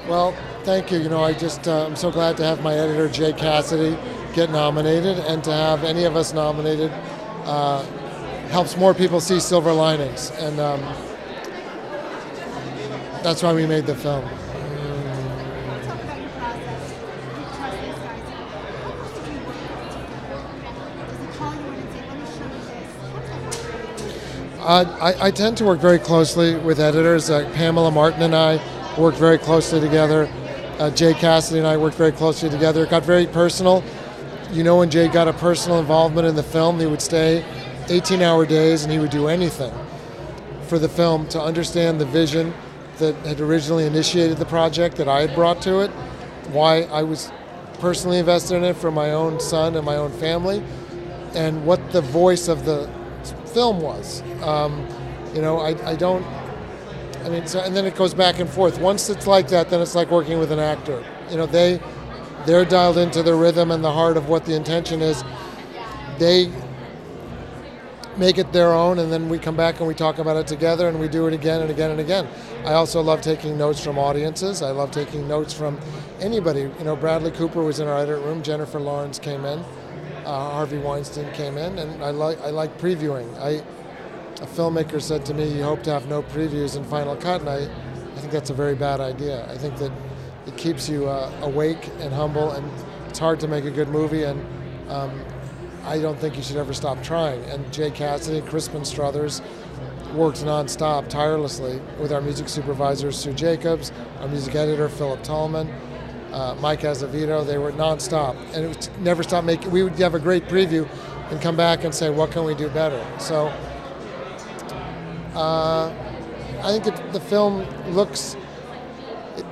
Well, thank you. I'm so glad to have my editor, Jay Cassidy, get nominated, and to have any of us nominated uh, helps more people see silver linings. And that's why we made the film. Talk about your process. You trust these guys. How much did you work together? Does he call you in and say, let me show you this? How does that work for you? I tend to work very closely with editors. Pamela Martin and I work very closely together. Jay Cassidy and I worked very closely together. It got very personal. When Jay got a personal involvement in the film, he would stay 18-hour days and he would do anything for the film to understand the vision that had originally initiated the project that I had brought to it, why I was personally invested in it for my own son and my own family, and what the voice of the film was. And then it goes back and forth. Once it's like that, then it's like working with an actor. They're dialed into the rhythm and the heart of what the intention is. They make it their own, and then we come back and we talk about it together, and we do it again and again and again. I also love taking notes from audiences. I love taking notes from anybody. Bradley Cooper was in our edit room. Jennifer Lawrence came in. Harvey Weinstein came in, and I like previewing. A filmmaker said to me, you hope to have no previews in Final Cut, and I think that's a very bad idea. I think that it keeps you awake and humble, and it's hard to make a good movie, and I don't think you should ever stop trying. And Jay Cassidy, Crispin Struthers worked nonstop, tirelessly, with our music supervisor, Sue Jacobs, our music editor, Philip Tallman, Mike Azevedo. They were nonstop, and it was never stop making. We would have a great preview and come back and say, what can we do better? So I think the film looks,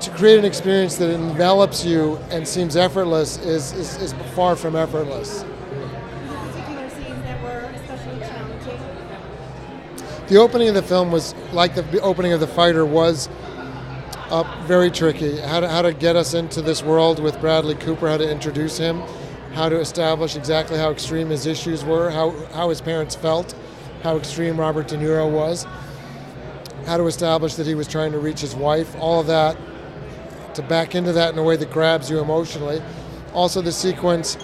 to create an experience that envelops you and seems effortless is far from effortless. Particular scenes that were especially challenging? The opening of the film was, like the opening of The Fighter, was very tricky. How to get us into this world with Bradley Cooper, how to introduce him, how to establish exactly how extreme his issues were, how his parents felt, how extreme Robert De Niro was, how to establish that he was trying to reach his wife, all of that, to back into that in a way that grabs you emotionally. Also the sequence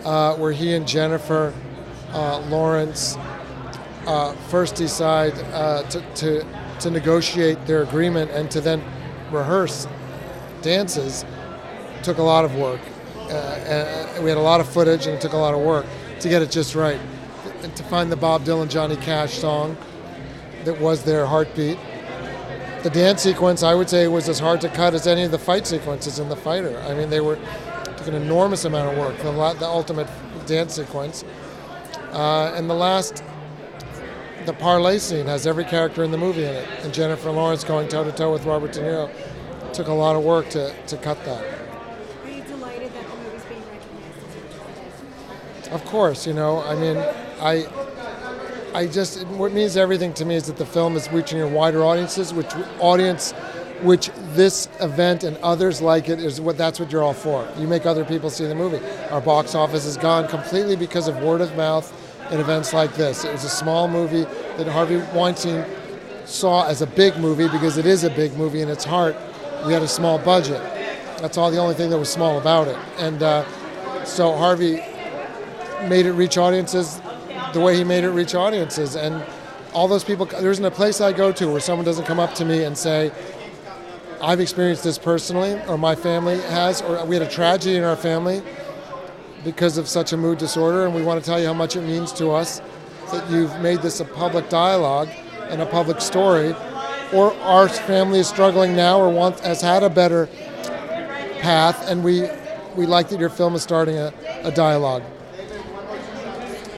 where he and Lawrence first decide to negotiate their agreement and to then rehearse dances took a lot of work. We had a lot of footage, and it took a lot of work to get it just right. And to find the Bob Dylan, Johnny Cash song that was their heartbeat. The dance sequence, I would say, was as hard to cut as any of the fight sequences in The Fighter. I mean, took an enormous amount of work, the ultimate dance sequence. And the parlay scene has every character in the movie in it. And Jennifer Lawrence going toe-to-toe with Robert De Niro. Took a lot of work to cut that. Are you delighted that the movie's being recognized as much as it is? Of course, what means everything to me is that the film is reaching a wider audiences, which this event and others like it that's what you're all for. You make other people see the movie. Our box office has gone completely because of word of mouth and events like this. It was a small movie that Harvey Weinstein saw as a big movie because it is a big movie in its heart. We had a small budget. That's the only thing that was small about it. And so Harvey made it reach audiences the way he made it reach audiences. And all those people, there isn't a place I go to where someone doesn't come up to me and say, I've experienced this personally, or my family has, or we had a tragedy in our family because of such a mood disorder, and we want to tell you how much it means to us that you've made this a public dialogue and a public story, or our family is struggling now or has had a better path, and we like that your film is starting a dialogue.